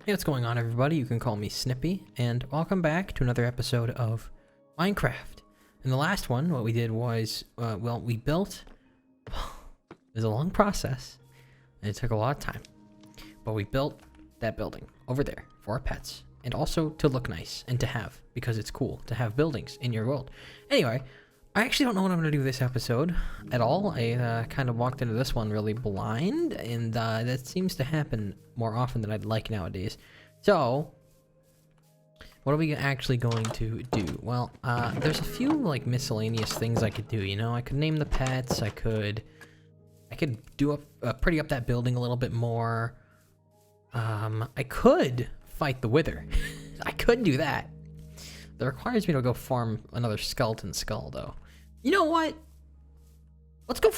Hey, what's going on, everybody? You can call me Snippy, and welcome back to another episode of Minecraft. In the last one, what we did was, we built... It was a long process, and it took a lot of time. But we built that building over there for our pets, and also to look nice, and to have, because it's cool to have buildings in your world. Anyway, I actually don't know what I'm going to do this episode at all. I kind of walked into this one really blind, and that seems to happen more often than I'd like nowadays. So, what are we actually going to do? Well, there's a few like miscellaneous things I could do, you know? I could name the pets, I could do pretty up that building a little bit more. I could fight the Wither. I could do that. That requires me to go farm another skeleton skull, though. You know what? Let's go.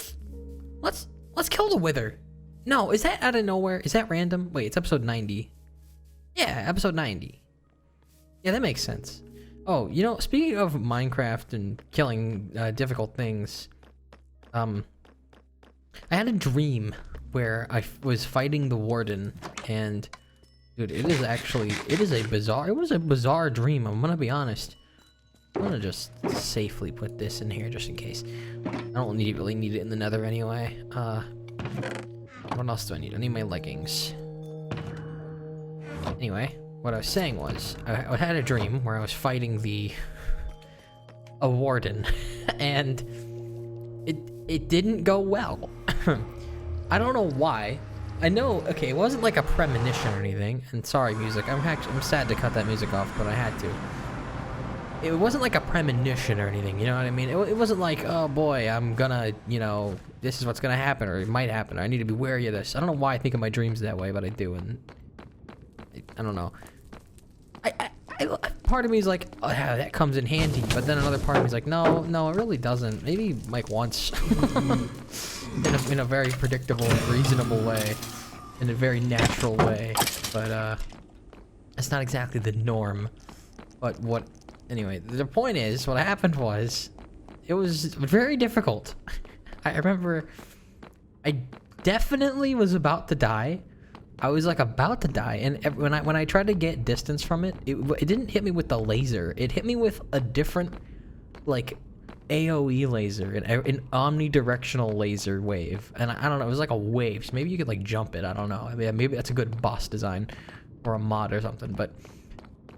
Let's kill the Wither. No, is that out of nowhere? Is that random? Wait, it's episode 90. Yeah, episode 90. Yeah, that makes sense. Oh, you know, speaking of Minecraft and killing difficult things, I had a dream where I was fighting the warden, and dude, it was a bizarre dream. I'm gonna be honest. I'm gonna just safely put this in here just in case. I don't really need it in the nether anyway. What else do I need? I need my leggings. Anyway, what I was saying was, I had a dream where I was fighting a warden, and it didn't go well. I don't know why. I know, okay, it wasn't like a premonition or anything, and sorry music, I'm sad to cut that music off, but I had to. It wasn't like a premonition or anything, you know what I mean? It wasn't like, oh boy, I'm gonna, you know, this is what's gonna happen, or it might happen, or I need to be wary of this. I don't know why I think of my dreams that way, but I do, and I don't know. Part of me is like, oh yeah, that comes in handy, but then another part of me is like, no, it really doesn't. Maybe like once. in a very predictable, reasonable way, in a very natural way, but it's not exactly the norm. But anyway, the point is, what happened was, it was very difficult. I remember I definitely was about to die. I was like about to die, and when I tried to get distance from it, it didn't hit me with the laser. It hit me with a different, like, AoE laser, an omnidirectional laser wave, and I don't know, it was like a wave, so maybe you could like jump it, I don't know. I mean, maybe that's a good boss design or a mod or something, but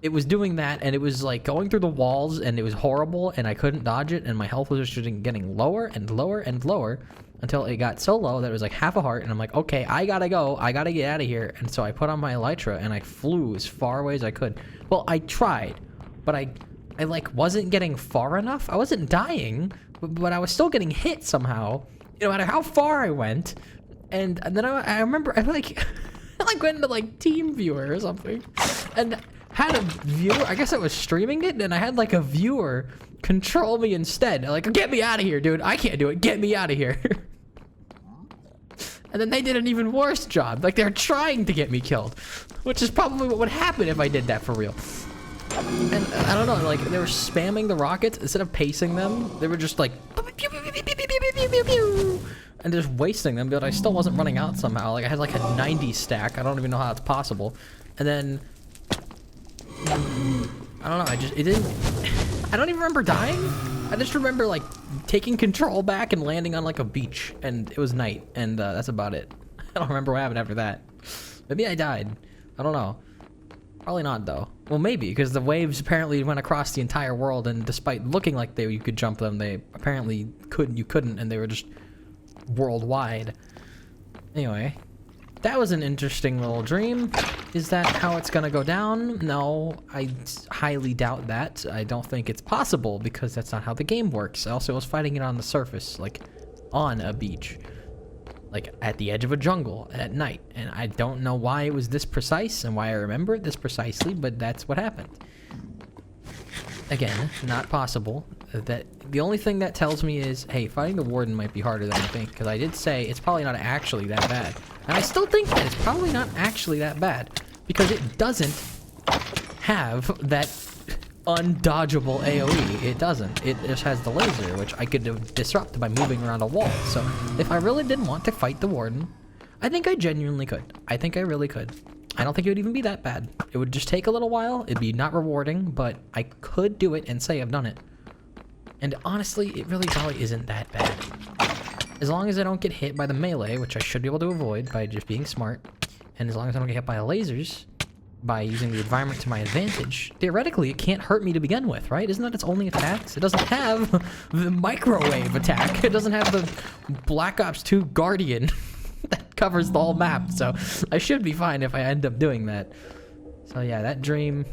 it was doing that, and it was like going through the walls, and it was horrible, and I couldn't dodge it, and my health was just getting lower and lower and lower until it got so low that it was like half a heart, and I'm like, okay, I gotta go, I gotta get out of here. And so I put on my elytra and I flew as far away as I could. Well, I tried, but I like wasn't getting far enough. I wasn't dying, but I was still getting hit somehow, no matter how far I went. And then I remember I like I like went into like Team Viewer or something, and had a viewer. I guess I was streaming it, and I had like a viewer control me instead. Like, get me out of here, dude. I can't do it. Get me out of here. And then they did an even worse job. Like, they're trying to get me killed, which is probably what would happen if I did that for real. And I don't know, like, they were spamming the rockets instead of pacing them. They were just like, and just wasting them, but I still wasn't running out somehow. Like, I had like a 90 stack. I don't even know how that's possible. And then, I don't know, I don't even remember dying. I just remember like taking control back and landing on like a beach, and it was night, and that's about it. I don't remember what happened after that. Maybe I died. I don't know. Probably not though. Well, maybe, because the waves apparently went across the entire world, and despite looking like you could jump them, they apparently you couldn't, and they were just worldwide. Anyway, that was an interesting little dream. Is that how it's gonna go down? No, I highly doubt that. I don't think it's possible, because that's not how the game works. I also was fighting it on the surface, like on a beach, like at the edge of a jungle at night, and I don't know why it was this precise and why I remember it this precisely, but that's what happened. Again, not possible. That the only thing that tells me is, hey, fighting the warden might be harder than I think, because I did say it's probably not actually that bad. And I still think that it's probably not actually that bad, because it doesn't have that undodgeable AoE. It doesn't. It just has the laser, which I could disrupt by moving around a wall. So if I really did want to fight the warden, I think I genuinely could. I think I really could. I don't think it would even be that bad. It would just take a little while. It'd be not rewarding, but I could do it and say I've done it. And honestly, it really probably isn't that bad. As long as I don't get hit by the melee, which I should be able to avoid by just being smart, and as long as I don't get hit by lasers, by using the environment to my advantage, theoretically it can't hurt me to begin with, right? Isn't that its only attacks? It doesn't have the microwave attack. It doesn't have the Black Ops 2 Guardian that covers the whole map, so I should be fine if I end up doing that. So yeah, that dream,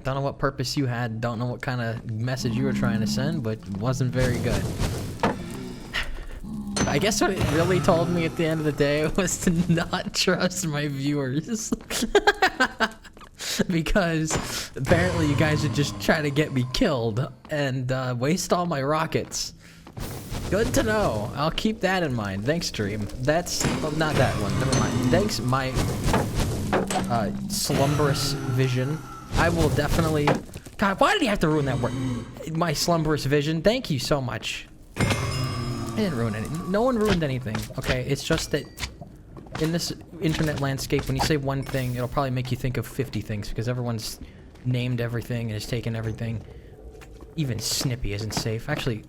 don't know what purpose you had, don't know what kind of message you were trying to send, but it wasn't very good. I guess what it really told me at the end of the day was to not trust my viewers. Because apparently you guys would just try to get me killed and waste all my rockets. Good to know. I'll keep that in mind. Thanks, Dream. That's... well, not that one. Never mind. Thanks, my slumberous vision. I will definitely... God, why did he have to ruin that word? My slumberous vision. Thank you so much. I didn't ruin anything. No one ruined anything. Okay, it's just that in this internet landscape, when you say one thing, it'll probably make you think of 50 things because everyone's named everything and has taken everything. Even Snippy isn't safe. Actually,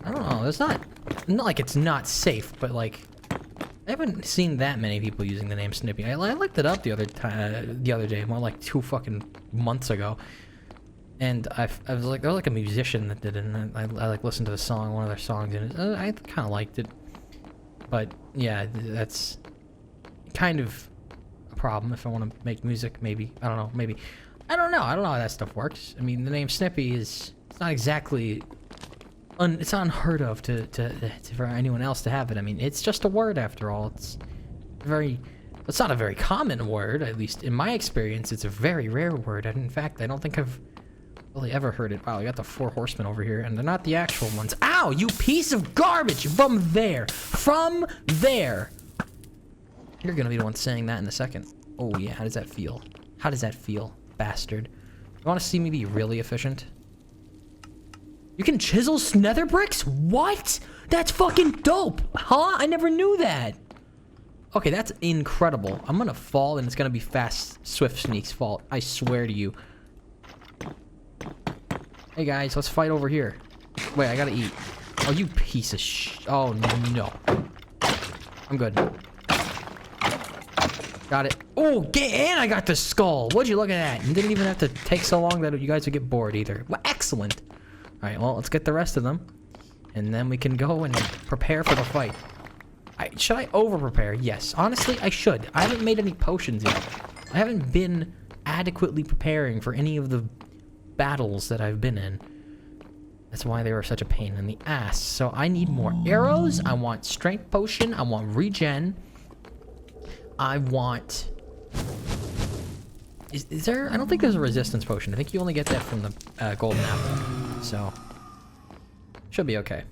I don't know. It's not like it's not safe, but like I haven't seen that many people using the name Snippy. I looked it up the other day, more like 2 fucking months ago. And I was like, there was like a musician that did it, and I like listened to the song, one of their songs, and I kind of liked it. But yeah, that's kind of a problem if I want to make music, maybe. I don't know, maybe. I don't know how that stuff works. I mean, the name Snippy it's not exactly, it's not unheard of for anyone else to have it. I mean, it's just a word after all. It's not a very common word, at least in my experience. It's a very rare word, and in fact, I don't think I've really ever heard it. Wow, I got the 4 horsemen over here, and they're not the actual ones. Ow, you piece of garbage! From there! From there! You're gonna be the one saying that in a second. Oh yeah, how does that feel? How does that feel, bastard? You wanna see me be really efficient? You can chisel nether bricks? What? That's fucking dope! Huh? I never knew that! Okay, that's incredible. I'm gonna fall, and it's gonna be Fast Swift Sneak's fault. I swear to you. Hey guys, let's fight over here. Wait, I gotta eat. Oh, you piece of oh, no. I'm good. Got it. Oh, and I got the skull. Would you look at that? You didn't even have to take so long that you guys would get bored either. Well, excellent. Alright, well, let's get the rest of them. And then we can go and prepare for the fight. Should I over-prepare? Yes. Honestly, I should. I haven't made any potions yet. I haven't been adequately preparing for any of the battles that I've been in. That's why they were such a pain in the ass. So I need more arrows. I want strength potion. I want regen. I want... Is there... I don't think there's a resistance potion. I think you only get that from the golden apple. So... should be okay.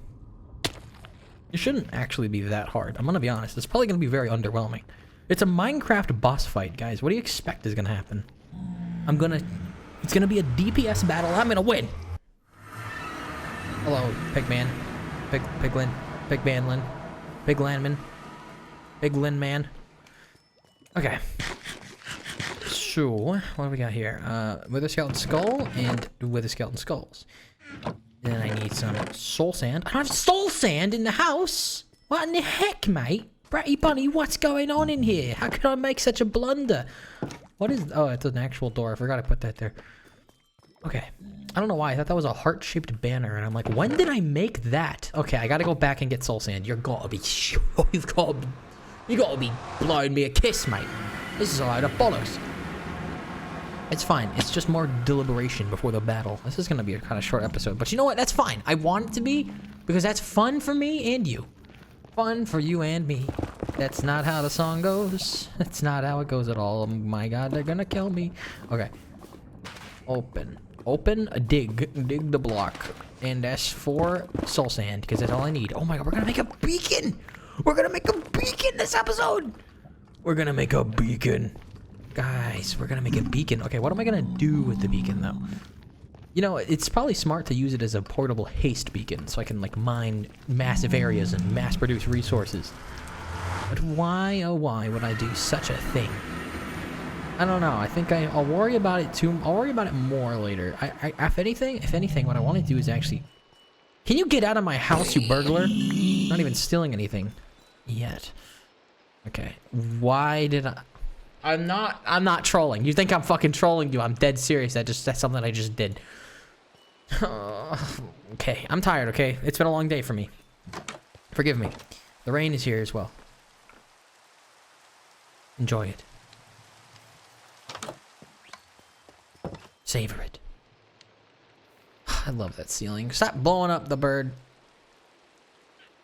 It shouldn't actually be that hard. I'm gonna be honest. It's probably gonna be very underwhelming. It's a Minecraft boss fight, guys. What do you expect is gonna happen? It's gonna be a DPS battle. I'm gonna win. Hello, Pigman. Piglin. Pigbanlin. Piglandman. Piglin man. Okay. So, what do we got here? Wither skeleton skull and wither skeleton skulls. Then I need some soul sand. I don't have soul sand in the house! What in the heck, mate? Bratty Bunny, what's going on in here? How could I make such a blunder? What is... oh, it's an actual door. I forgot I put that there. Okay. I don't know why. I thought that was a heart-shaped banner, and I'm like, when did I make that? Okay, I gotta go back and get soul sand. You're gotta be... you gotta be blowing me a kiss, mate. This is a load of bollocks. It's fine. It's just more deliberation before the battle. This is gonna be a kind of short episode, but you know what? That's fine. I want it to be, because that's fun for me and you. Fun for you and me. That's not how the song goes. That's not how it goes at all. Oh my god, they're gonna kill me. Okay. Open. Open a dig. Dig the block. And that's for soul sand, because that's all I need. Oh my god, we're gonna make a beacon! We're gonna make a beacon this episode! We're gonna make a beacon. Guys, we're gonna make a beacon. Okay, what am I gonna do with the beacon, though? You know, it's probably smart to use it as a portable haste beacon, so I can, like, mine massive areas and mass-produce resources. But why, oh why, would I do such a thing? I don't know. I think I'll worry about it too. I'll worry about it more later. If anything, what I want to do is actually... Can you get out of my house, you burglar? Not even stealing anything yet. Okay. Why did I... I'm not trolling. You think I'm fucking trolling you. I'm dead serious. That's something I just did. Okay. I'm tired, okay? It's been a long day for me. Forgive me. The rain is here as well. Enjoy it. Savor it. I love that ceiling. Stop blowing up the bird.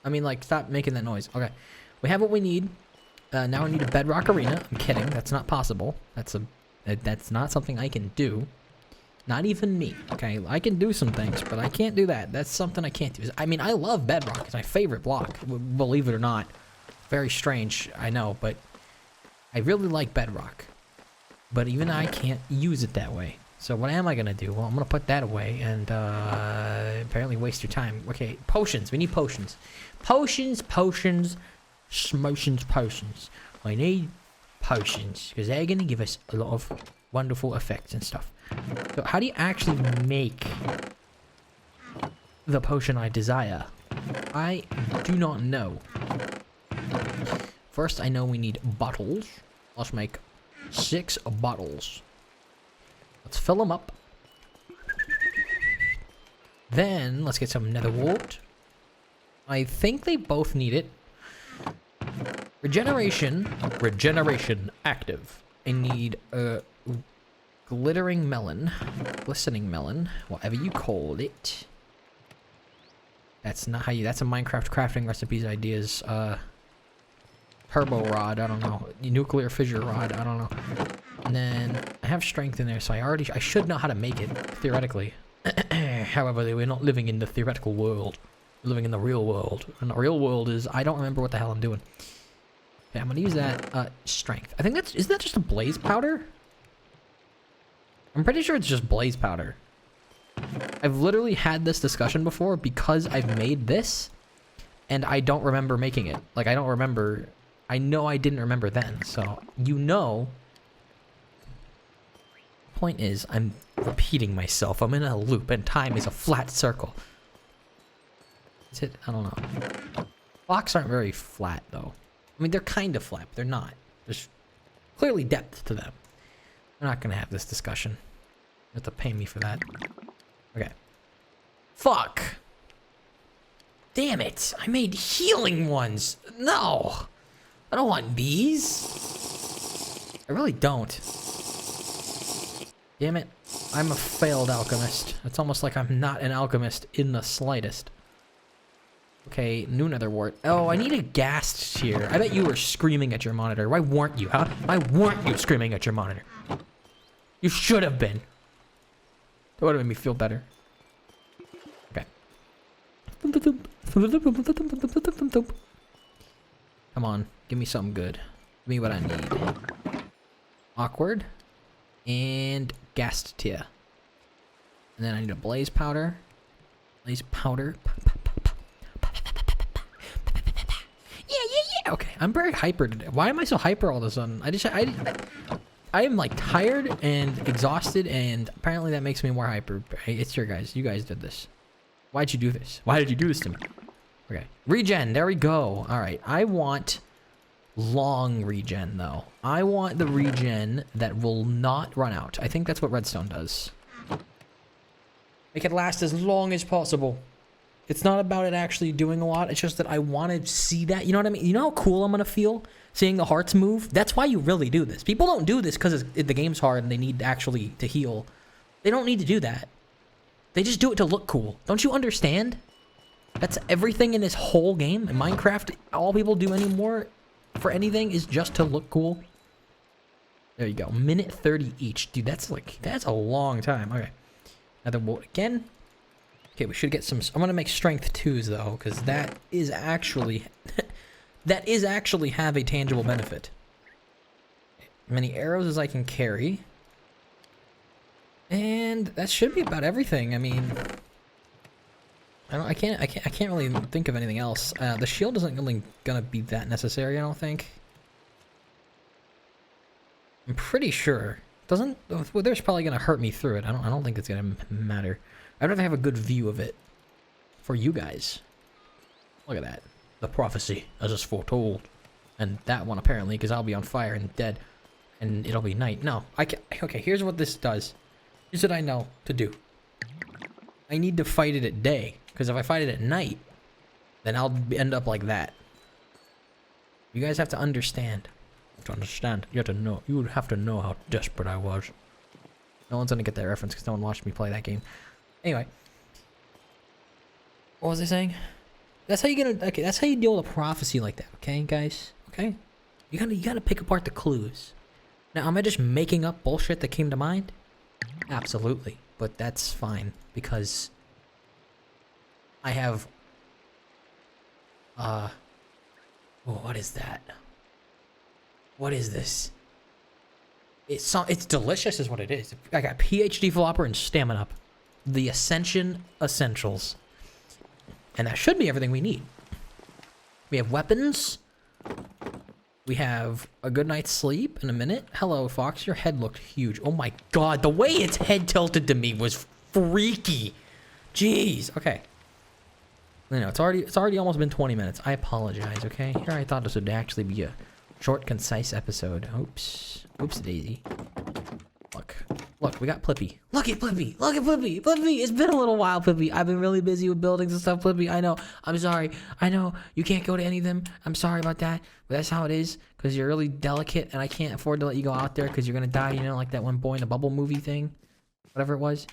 I mean, like, stop making that noise. Okay. We have what we need. Now I need a bedrock arena. I'm kidding. That's not possible. That's not something I can do. Not even me. Okay. I can do some things, but I can't do that. That's something I can't do. I mean, I love bedrock. It's my favorite block. Believe it or not. Very strange. I know, but I really like bedrock. But even I can't use it that way. So what am I going to do? Well, I'm going to put that away and apparently waste your time. Okay, potions. We need potions. Potions. I need potions because they're going to give us a lot of wonderful effects and stuff. So how do you actually make the potion I desire? I do not know. First, I know we need bottles. Let's make 6 bottles. Let's fill them up. Then, let's get some nether wart. I think they both need it. Regeneration active. I need a glistening melon, whatever you call it. That's not how you, that's a Minecraft crafting recipes ideas. Turbo rod, I don't know. Nuclear fissure rod, I don't know. And then I have strength in there, so I should know how to make it, theoretically. However, we're not living in the theoretical world. We're living in the real world. And the real world is, I don't remember what the hell I'm doing. Okay, I'm gonna use that, strength. I think isn't that just a blaze powder? I'm pretty sure it's just blaze powder. I've literally had this discussion before because I've made this, and I don't remember making it. Like, I don't remember... I know I didn't remember then, so... You know... Point is, I'm repeating myself. I'm in a loop, and time is a flat circle. Is it? I don't know. Blocks aren't very flat, though. I mean, they're kind of flat, but they're not. There's clearly depth to them. We're not gonna have this discussion. You have to pay me for that. Okay. Fuck! Damn it! I made healing ones! No! I don't want these. I really don't. Damn it. I'm a failed alchemist. It's almost like I'm not an alchemist in the slightest. Okay, new nether wart. Oh, I need a ghast here. I bet you were screaming at your monitor. Why weren't you, huh? Why weren't you screaming at your monitor? You should have been. That would have made me feel better. Okay. Come on, give me something good. Give me what I need. Awkward. And ghast tier. And then I need a blaze powder. Blaze powder. Yeah. Okay, I'm very hyper today. Why am I so hyper all of a sudden? I am like tired and exhausted, and apparently that makes me more hyper. Hey, it's your guys. You guys did this. Why'd you do this? Why did you do this to me? Okay. Regen. There we go. All right. I want long regen, though. I want the regen that will not run out. I think that's what redstone does. Make it last as long as possible. It's not about it actually doing a lot. It's just that I want to see that. You know what I mean? You know how cool I'm going to feel seeing the hearts move? That's why you really do this. People don't do this because the game's hard and they need actually to heal. They don't need to do that. They just do it to look cool. Don't you understand? That's everything in this whole game. In Minecraft, all people do anymore for anything is just to look cool. There you go. Minute 30 each. Dude, that's a long time. Okay. Another wart again. Okay, we should get some... I'm going to make strength 2s, though, because that is actually... that is actually have a tangible benefit. Many arrows as I can carry. And that should be about everything. I mean... I can't really think of anything else. The shield isn't really gonna be that necessary, I don't think. I'm pretty sure. Doesn't Wither's probably gonna hurt me through it. I don't think it's gonna matter. I'd rather have a good view of it for you guys. Look at that. The prophecy as is foretold. And that one apparently, because I'll be on fire and dead. And it'll be night. No, I can. Okay, here's what this does. Here's what I know to do. I need to fight it at day. Because if I fight it at night, then I'll end up like that. You guys have to understand. You have to understand. You have to know. You would have to know how desperate I was. No one's gonna get that reference because no one watched me play that game. Anyway. What was I saying? That's how you're gonna. Okay, that's how you deal with a prophecy like that. Okay, guys. Okay. You gotta pick apart the clues. Now, am I just making up bullshit that came to mind? Absolutely, but that's fine because I have. Oh, what is that? What is this? It's delicious, is what it is. I got PhD Flopper and Stamina Up, the Ascension Essentials, and that should be everything we need. We have weapons. We have a good night's sleep in a minute. Hello, Fox. Your head looked huge. Oh my god, the way its head tilted to me was freaky. Jeez. Okay. I know it's already almost been 20 minutes. I apologize. Okay. Here I thought this would actually be a short, concise episode. Oops. Oops, Daisy. Look, we got Plippy. Look at Plippy. Look at Plippy. Plippy, it's been a little while, Plippy. I've been really busy with buildings and stuff, Plippy. I know. I'm sorry. I know you can't go to any of them. I'm sorry about that. But that's how it is because you're really delicate and I can't afford to let you go out there because you're going to die, you know, like that one boy in the bubble movie thing. Whatever it was.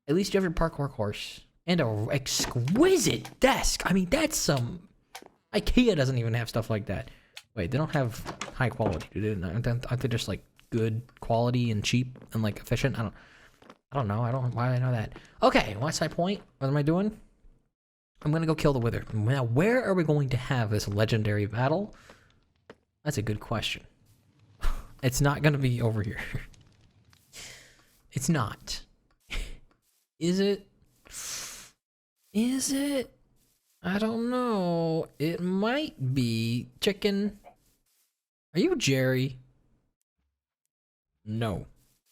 At least you have your parkour course. And a exquisite desk. I mean, that's some... IKEA doesn't even have stuff like that. Wait, they don't have high quality, do they? Aren't they just like good quality and cheap and like efficient? I don't know. Why do I know that? Okay, what's my point? What am I doing? I'm gonna go kill the Wither. Now, where are we going to have this legendary battle? That's a good question. It's not gonna be over here. It's not. Is it? Is it? I don't know. It might be. Chicken. Are you Jerry? No.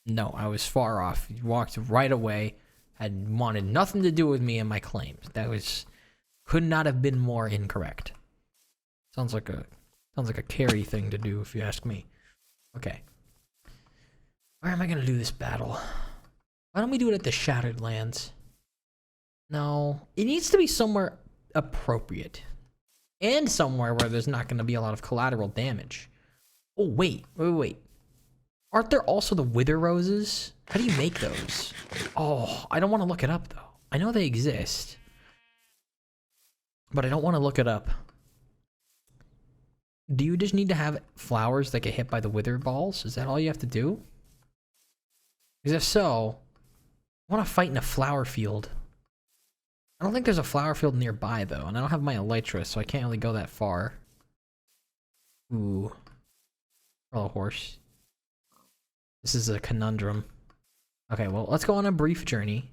No, I was far off. You walked right away. Had wanted nothing to do with me and my claims. That was... Could not have been more incorrect. Sounds like a Carrie thing to do, if you ask me. Okay. Where am I gonna do this battle? Why don't we do it at the Shattered Lands? No. It needs to be somewhere appropriate. And somewhere where there's not gonna be a lot of collateral damage. Oh, wait. Aren't there also the Wither Roses? How do you make those? Oh, I don't want to look it up, though. I know they exist. But I don't want to look it up. Do you just need to have flowers that get hit by the Wither Balls? Is that all you have to do? Because if so, I want to fight in a flower field. I don't think there's a flower field nearby, though. And I don't have my Elytra, so I can't really go that far. Ooh. Hello, horse. This is a conundrum. Okay, well, let's go on a brief journey.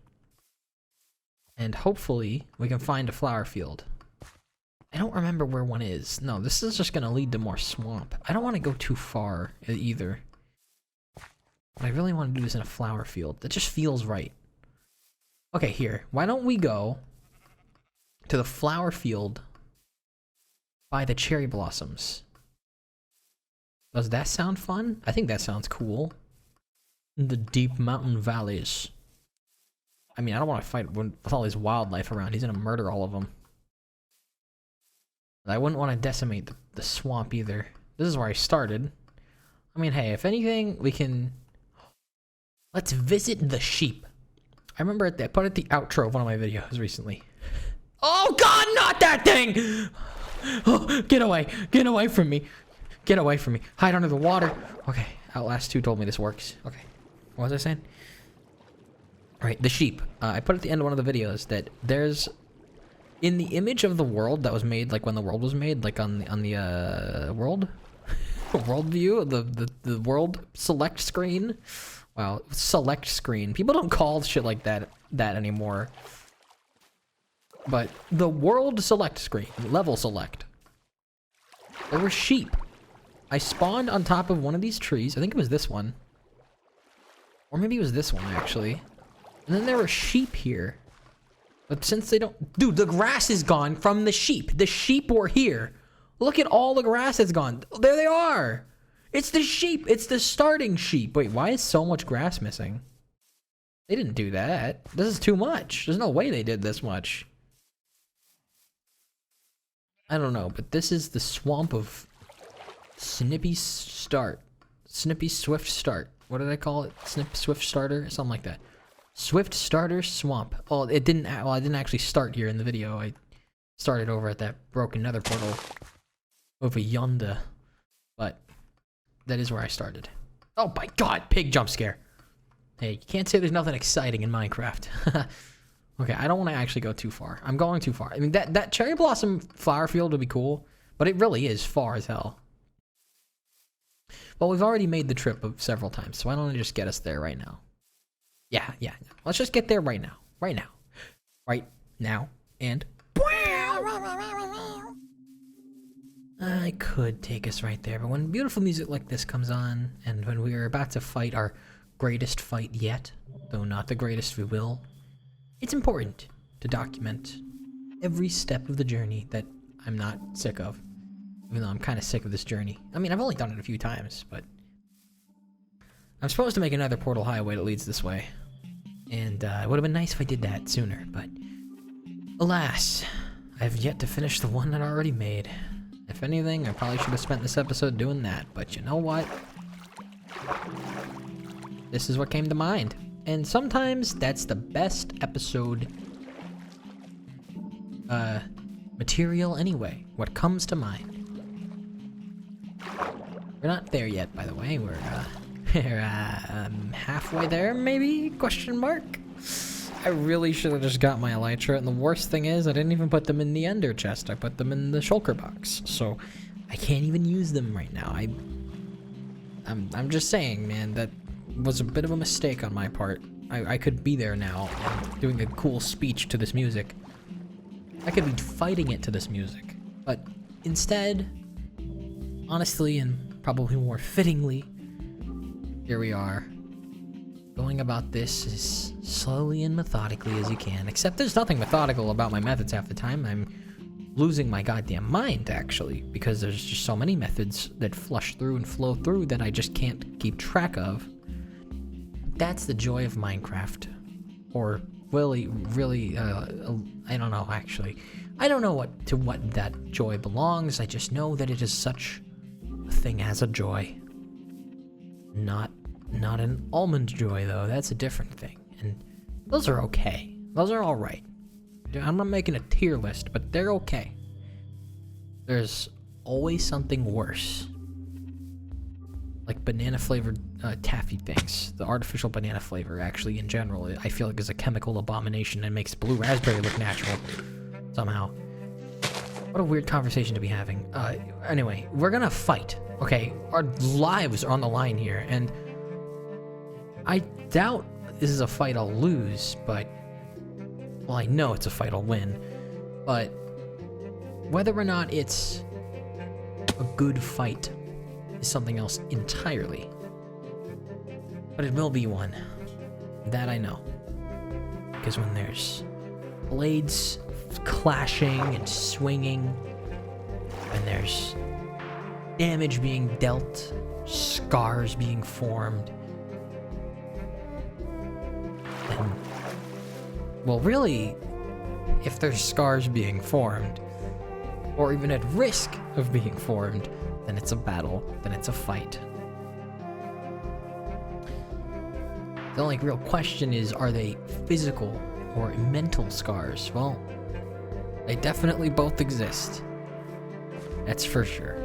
And hopefully, we can find a flower field. I don't remember where one is. No, this is just going to lead to more swamp. I don't want to go too far, either. But I really want to do this in a flower field. That just feels right. Okay, here. Why don't we go to the flower field by the cherry blossoms? Does that sound fun? I think that sounds cool. In the deep mountain valleys. I mean, I don't want to fight with all his wildlife around. He's gonna murder all of them. But I wouldn't want to decimate the swamp either. This is where I started. I mean, hey, if anything, we can... Let's visit the sheep. I remember I put it the outro of one of my videos recently. Oh god, not that thing! Oh, get away! Get away from me! Get away from me. Hide under the water. Okay, Outlast 2 told me this works. Okay. What was I saying? Alright, the sheep. I put at the end of one of the videos that there's... In the image of the world that was made, like when the world was made, like on the world? World view? The world select screen? Wow, select screen. People don't call shit like that anymore. But the world select screen. Level select. There were sheep. I spawned on top of one of these trees. I think it was this one. Or maybe it was this one, actually. And then there were sheep here. But since they don't... Dude, the grass is gone from the sheep. The sheep were here. Look at all the grass that's gone. There they are. It's the sheep. It's the starting sheep. Wait, why is so much grass missing? They didn't do that. This is too much. There's no way they did this much. I don't know, but this is the swamp of Snippy Start. Snippy Swift Start. What did I call it? Swift Starter? Something like that. Swift Starter Swamp. Well, I didn't actually start here in the video. I started over at that broken nether portal over yonder. But that is where I started. Oh my god, pig jump scare. Hey, you can't say there's nothing exciting in Minecraft. Okay, I don't want to actually go too far. I'm going too far. I mean, that cherry blossom flower field would be cool, but it really is far as hell. Well, we've already made the trip several times, so why don't I just get us there right now? Yeah. Let's just get there right now. Right now. Right now. And... I could take us right there, but when beautiful music like this comes on, and when we are about to fight our greatest fight yet, though not the greatest we will, it's important to document every step of the journey that I'm not sick of. Even though I'm kind of sick of this journey. I mean, I've only done it a few times, but... I'm supposed to make another portal highway that leads this way. And it would have been nice if I did that sooner, but... Alas, I have yet to finish the one that I already made. If anything, I probably should have spent this episode doing that, but you know what? This is what came to mind. And sometimes that's the best episode material anyway. What comes to mind. We're not there yet, by the way. We're halfway there, maybe? Question mark? I really should have just got my elytra, and the worst thing is I didn't even put them in the ender chest. I put them in the shulker box, so I can't even use them right now. I'm just saying, man, that was a bit of a mistake on my part. I could be there now, and doing a cool speech to this music. I could be fighting it to this music, but instead, honestly, and probably more fittingly, here we are, going about this as slowly and methodically as you can, except there's nothing methodical about my methods half the time. I'm losing my goddamn mind, actually, because there's just so many methods that flush through and flow through that I just can't keep track of. That's the joy of Minecraft. Or really, I don't know, actually. I don't know what that joy belongs. I just know that it is such a thing as a joy. Not an almond joy, though. That's a different thing. And those are okay. Those are alright. I'm not making a tier list, but they're okay. There's always something worse. Like banana-flavored taffy things. The artificial banana flavor, actually, in general, I feel like is a chemical abomination and makes blue raspberry look natural. Somehow. What a weird conversation to be having. Anyway, we're gonna fight. Okay, our lives are on the line here, and I doubt this is a fight I'll lose, but... Well, I know it's a fight I'll win, but whether or not it's a good fight is something else entirely. But it will be one. That I know. Because when there's blades clashing and swinging, and there's damage being dealt, scars being formed, and, well, really, if there's scars being formed, or even at risk of being formed, then it's a battle, then it's a fight. The only real question is, are they physical or mental scars? Well, they definitely both exist. That's for sure.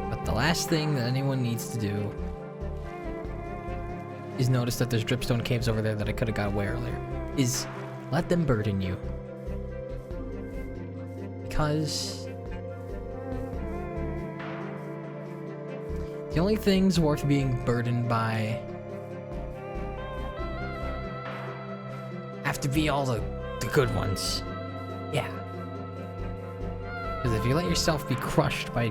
But the last thing that anyone needs to do is notice that there's dripstone caves over there that I could have got away earlier. Is let them burden you. Because the only things worth being burdened by have to be all the good ones. Yeah. Because if you let yourself be crushed by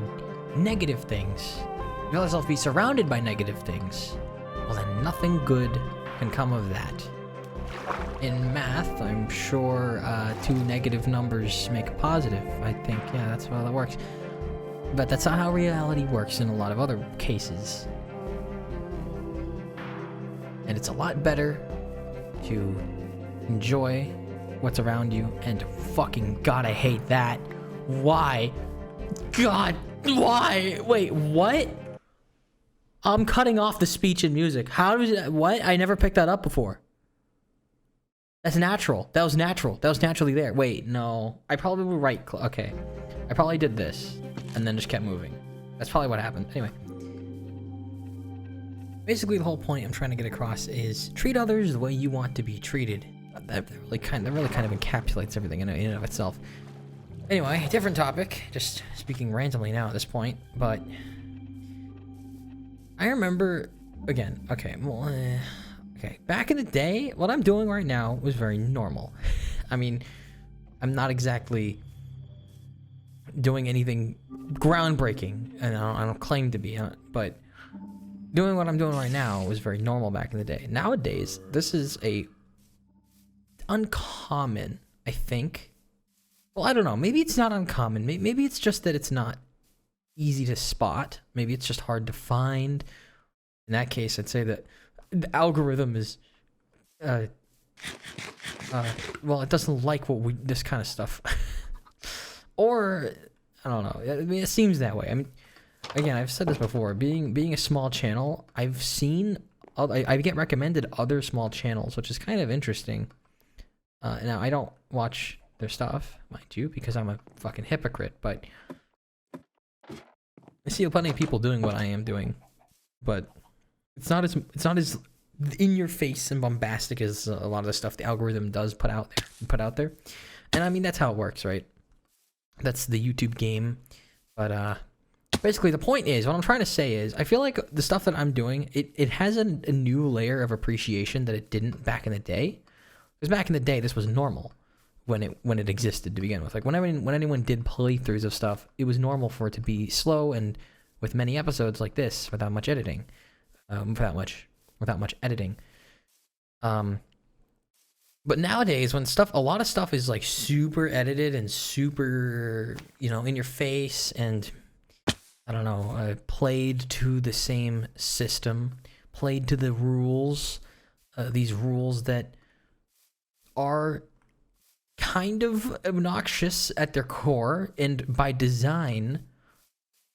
negative things, if you let yourself be surrounded by negative things, well then nothing good can come of that. In math, I'm sure 2 negative numbers make a positive. I think, yeah, that's how that works. But that's not how reality works in a lot of other cases. And it's a lot better to enjoy what's around you, and fucking God, I hate that. Why? God, why? Wait, what? I'm cutting off the speech and music. How does that, what? I never picked that up before. That's natural. That was natural. That was naturally there. Wait, no. I probably would okay. I probably did this and then just kept moving. That's probably what happened. Anyway. Basically, the whole point I'm trying to get across is treat others the way you want to be treated. That really kind of encapsulates everything in and of itself. Anyway, different topic. Just speaking randomly now at this point, but I remember again. Okay, well, okay. Back in the day, what I'm doing right now was very normal. I mean, I'm not exactly doing anything groundbreaking, and I don't claim to be, but doing what I'm doing right now was very normal back in the day. Nowadays, this is a uncommon, I think. Well, I don't know. Maybe it's not uncommon. Maybe it's just that it's not easy to spot. Maybe it's just hard to find. In that case, I'd say that the algorithm is, well, it doesn't like this kind of stuff. Or, I don't know. I mean, it seems that way. I mean, again, I've said this before. Being a small channel, I've seen, I get recommended other small channels, which is kind of interesting. Now, I don't watch their stuff, mind you, because I'm a fucking hypocrite, but I see plenty of people doing what I am doing, but it's not as in your face and bombastic as a lot of the stuff the algorithm does put out there. And I mean, that's how it works, right? That's the YouTube game. But basically the point is, what I'm trying to say is, I feel like the stuff that I'm doing, it has a new layer of appreciation that it didn't back in the day. Because back in the day, this was normal when it existed to begin with. Like when anyone did playthroughs of stuff, it was normal for it to be slow and with many episodes like this without much editing, without much editing. But nowadays, when a lot of stuff is like super edited and super, in your face and I don't know, played to the same system, played to the rules, these rules that are kind of obnoxious at their core, and by design,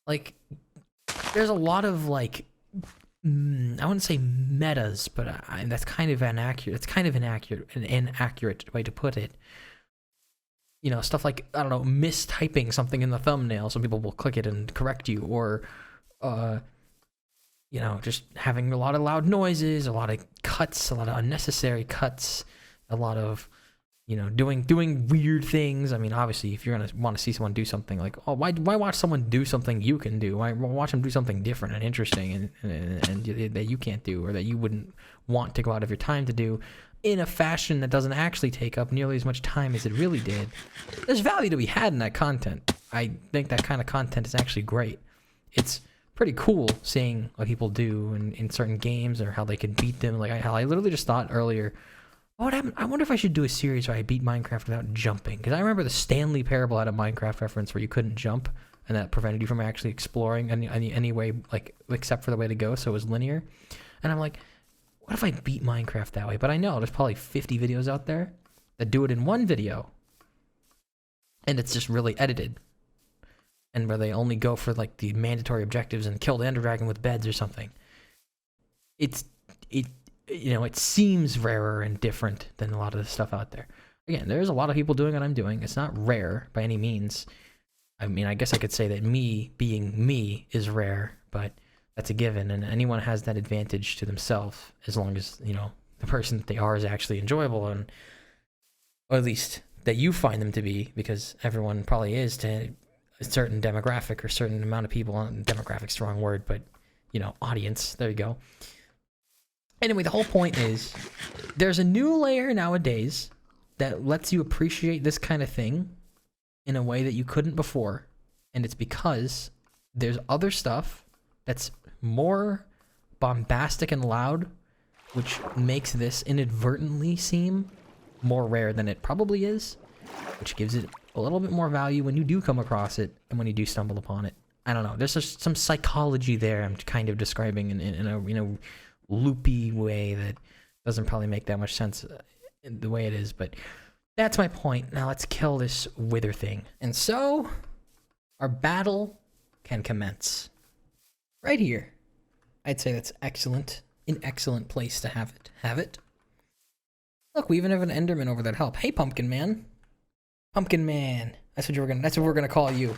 like, there's a lot of, like, I wouldn't say metas, but that's kind of inaccurate. It's kind of an inaccurate way to put it. Stuff like, I don't know, mistyping something in the thumbnail so people will click it and correct you, or, just having a lot of loud noises, a lot of cuts, a lot of unnecessary cuts, a lot of, doing weird things. I mean, obviously, if you're gonna want to see someone do something, like, oh, why watch someone do something you can do? Why watch them do something different and interesting and that you can't do, or that you wouldn't want to go out of your time to do, in a fashion that doesn't actually take up nearly as much time as it really did? There's value to be had in that content. I think that kind of content is actually great. It's pretty cool seeing what people do in certain games, or how they can beat them. Like, I literally just thought earlier, what happened? I wonder if I should do a series where I beat Minecraft without jumping. Because I remember the Stanley Parable had a Minecraft reference where you couldn't jump, and that prevented you from actually exploring any way, like, except for the way to go, so it was linear. And I'm like, what if I beat Minecraft that way? But I know there's probably 50 videos out there that do it in one video, and it's just really edited, and where they only go for, like, the mandatory objectives and kill the Ender Dragon with beds or something. It seems rarer and different than a lot of the stuff out there. Again, there's a lot of people doing what I'm doing. It's not rare by any means. I mean, I guess I could say that me being me is rare, but that's a given, and anyone has that advantage to themselves, as long as, the person that they are is actually enjoyable, or at least that you find them to be, because everyone probably is to a certain demographic or certain amount of people. Demographic's the wrong word, but, audience. There you go. Anyway, the whole point is, there's a new layer nowadays that lets you appreciate this kind of thing in a way that you couldn't before. And it's because there's other stuff that's more bombastic and loud, which makes this inadvertently seem more rare than it probably is, which gives it a little bit more value when you do come across it and when you do stumble upon it. I don't know. There's just some psychology there I'm kind of describing in a loopy way that doesn't probably make that much sense the way it is, but that's my point. Now let's kill this wither thing. And so our battle can commence right here. I'd say that's excellent. An excellent place to have it. Have it. Look, we even have an Enderman over there to help. Hey, Pumpkin Man. Pumpkin Man. That's what we're gonna call you.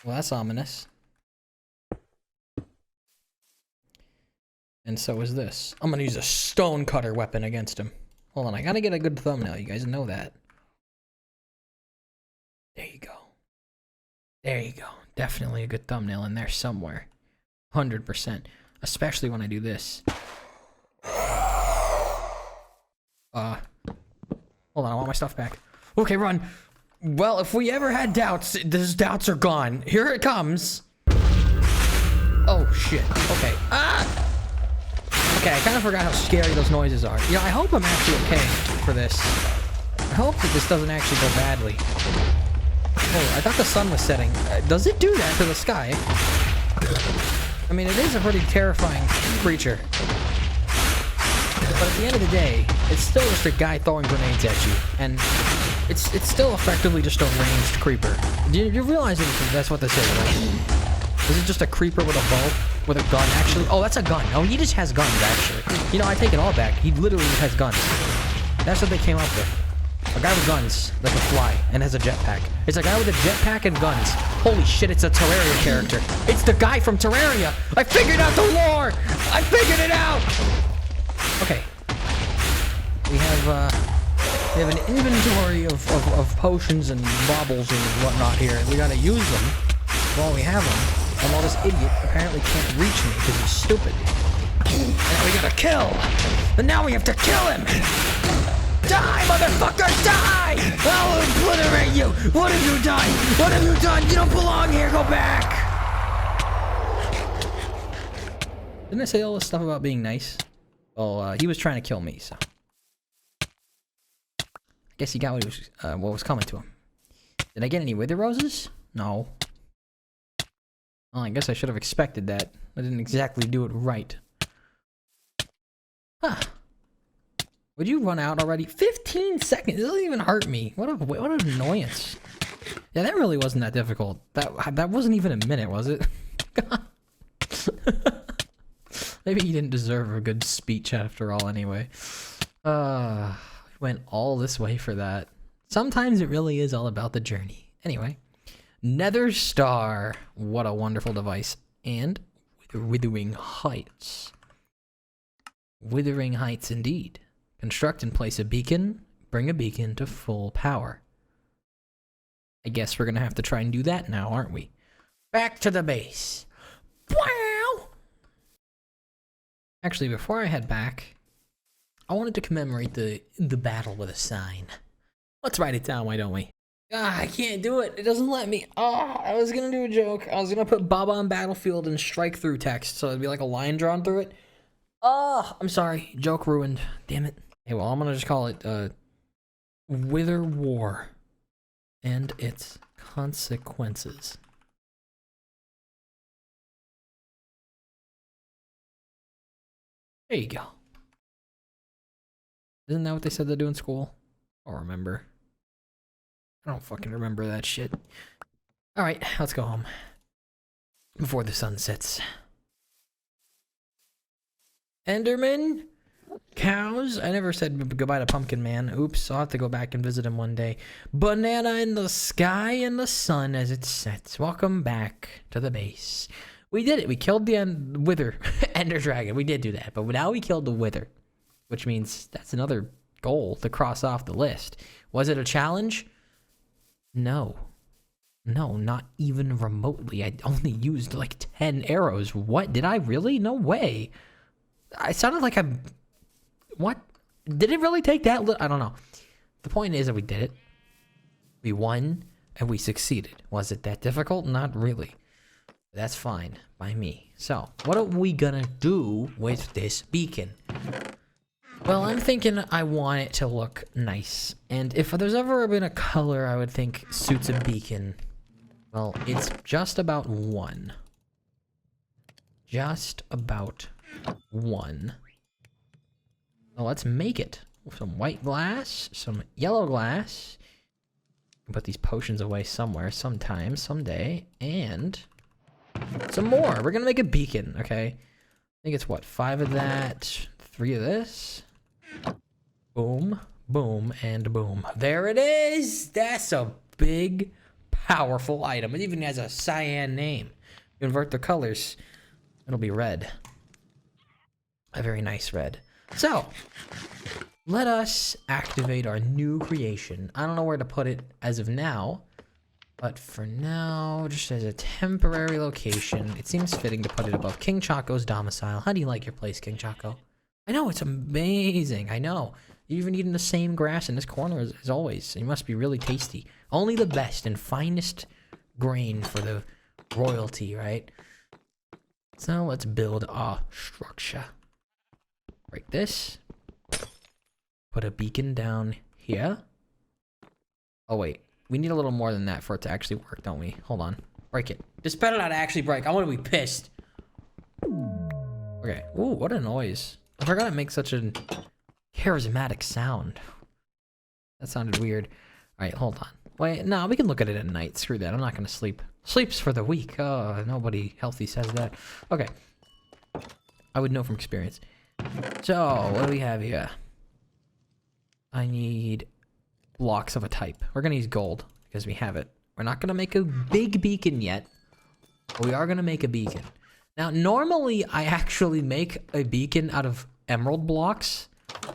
Well, that's ominous. And so is this. I'm gonna use a stone cutter weapon against him. Hold on, I gotta get a good thumbnail. You guys know that. There you go. There you go. Definitely a good thumbnail in there somewhere. 100%. Especially when I do this. Hold on, I want my stuff back. Okay, run. Well, if we ever had doubts, those doubts are gone. Here it comes. Oh, shit. Okay. Ah! Okay, I kind of forgot how scary those noises are. You know, I hope I'm actually okay for this. I hope that this doesn't actually go badly. Oh, I thought the sun was setting. Does it do that to the sky? I mean, it is a pretty terrifying creature. But at the end of the day, it's still just a guy throwing grenades at you. And it's still effectively just a ranged creeper. Do you realize that that's what this is, right? Is it just a creeper with a bow? With a gun, actually? Oh, that's a gun. Oh, he just has guns, actually. You know, I take it all back. He literally has guns. That's what they came up with. A guy with guns that can fly and has a jetpack. It's a guy with a jetpack and guns. Holy shit, it's a Terraria character. It's the guy from Terraria. I figured out the lore. I figured it out. Okay. We have an inventory of potions and baubles and whatnot here. We gotta use them while we have them. And while this idiot apparently can't reach me because he's stupid. And now we gotta kill. And now we have to kill him. Die, motherfucker, die! I'll obliterate you! What have you done? What have you done? You don't belong here, go back! Didn't I say all this stuff about being nice? Well, he was trying to kill me, so. I guess he got what was coming to him. Did I get any wither roses? No. Well, I guess I should have expected that. I didn't exactly do it right. Huh. Would you run out already? 15 seconds. It doesn't even hurt me. What an annoyance. Yeah, that really wasn't that difficult. That wasn't even a minute, was it? Maybe you didn't deserve a good speech after all anyway. We went all this way for that. Sometimes it really is all about the journey. Anyway. Nether Star. What a wonderful device. And Withering Heights. Withering Heights indeed. Construct and place a beacon. Bring a beacon to full power. I guess we're gonna have to try and do that now, aren't we? Back to the base. Wow! Actually, before I head back, I wanted to commemorate the battle with a sign. Let's write it down, why don't we? Ah, I can't do it. It doesn't let me. Oh, I was gonna do a joke. I was gonna put Baba on battlefield and strike through text, so it'd be like a line drawn through it. Oh, I'm sorry. Joke ruined. Damn it. Hey, well, I'm gonna just call it Wither War and its consequences. There you go. Isn't that what they said they do in school? I don't remember. I don't fucking remember that shit. Alright, let's go home. Before the sun sets. Enderman? Cows? I never said goodbye to Pumpkin Man. Oops, I'll have to go back and visit him one day. Banana in the sky and the sun as it sets. Welcome back to the base. We did it. We killed the Wither Ender Dragon. We did do that. But now we killed the Wither. Which means that's another goal to cross off the list. Was it a challenge? No. No, not even remotely. I only used like 10 arrows. What? Did I really? No way. I sounded like I'm... What? Did it really take that I don't know. the point is that we did it. We won, and we succeeded. Was it that difficult? Not really. That's fine by me. So, what are we gonna do with this beacon? Well, I'm thinking I want it to look nice. And if there's ever been a color I would think suits a beacon, well, it's just about one. Just about one. Well, let's make it. Some white glass, some yellow glass. Put these potions away somewhere, sometime, someday, and some more. We're gonna make a beacon, okay? I think it's what, 5 of that, 3 of this. Boom, boom, and boom. There it is! That's a big, powerful item. It even has a cyan name. You invert the colors, it'll be red. A very nice red. So, let us activate our new creation. I don't know where to put it as of now, but for now, just as a temporary location, it seems fitting to put it above King Choco's domicile. How do you like your place, King Choco? I know, it's amazing. I know. You're even eating the same grass in this corner as always. It must be really tasty. Only the best and finest grain for the royalty, right? So let's build our structure. Break this. Put a beacon down here. Oh wait, we need a little more than that for it to actually work, don't we? Hold on. Break it. This better not actually break. I want to be pissed. Okay. Ooh, what a noise. I forgot to make such a charismatic sound. That sounded weird. Alright, hold on. Wait, no, we can look at it at night. Screw that. I'm not going to sleep. Sleep's for the weak. Oh, nobody healthy says that. Okay. I would know from experience. So, what do we have here? I need blocks of a type. We're going to use gold because we have it. We're not going to make a big beacon yet, but we are going to make a beacon. Now, normally I actually make a beacon out of emerald blocks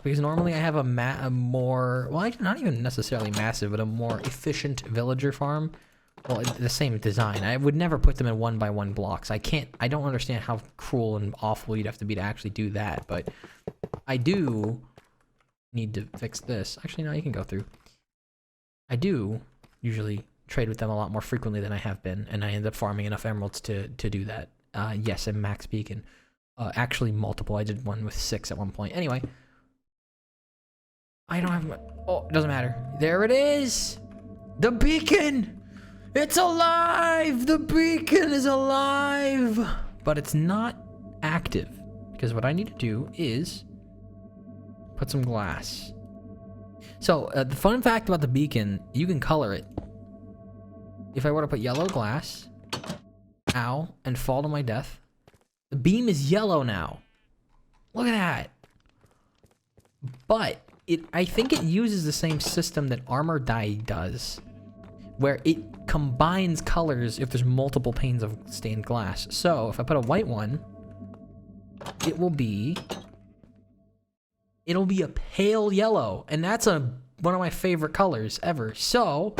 because normally I have a more, well, not even necessarily massive, but a more efficient villager farm. Well, the same design. I would never put them in 1x1 blocks. I don't understand how cruel and awful you'd have to be to actually do that, but I do need to fix this. Actually, no, you can go through. I do usually trade with them a lot more frequently than I have been, and I end up farming enough emeralds to do that. Yes, a max beacon. Actually, multiple. I did one with 6 at one point. Anyway. I don't have... Oh, it doesn't matter. There it is! The beacon! It's alive! The beacon is alive! But it's not active. Because what I need to do is put some glass. So, the fun fact about the beacon, you can color it. If I were to put yellow glass, ow, and fall to my death, the beam is yellow now. Look at that. But I think it uses the same system that armor dye does, where it combines colors if there's multiple panes of stained glass. So if I put a white one, it'll be a pale yellow, and that's one of my favorite colors ever. So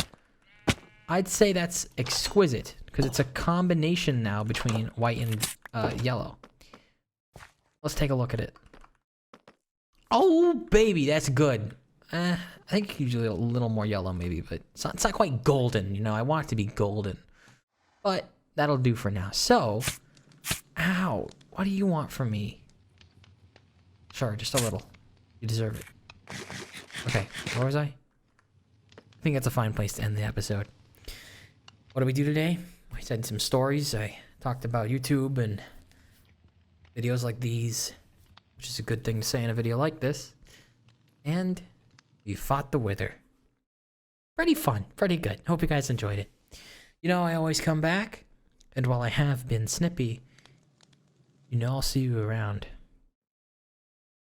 I'd say that's exquisite because it's a combination now between white and yellow. Let's take a look at it. Oh, baby, that's good. I think usually a little more yellow maybe, but it's not quite golden, you know. I want it to be golden. But that'll do for now. So, ow, what do you want from me? Sure, just a little. You deserve it. Okay, where was I? I think that's a fine place to end the episode. What did we do today? I said some stories. I talked about YouTube and videos like these, which is a good thing to say in a video like this. And we fought the Wither. Pretty fun, pretty good. Hope you guys enjoyed it. You know, I always come back, and while I have been snippy, you know I'll see you around.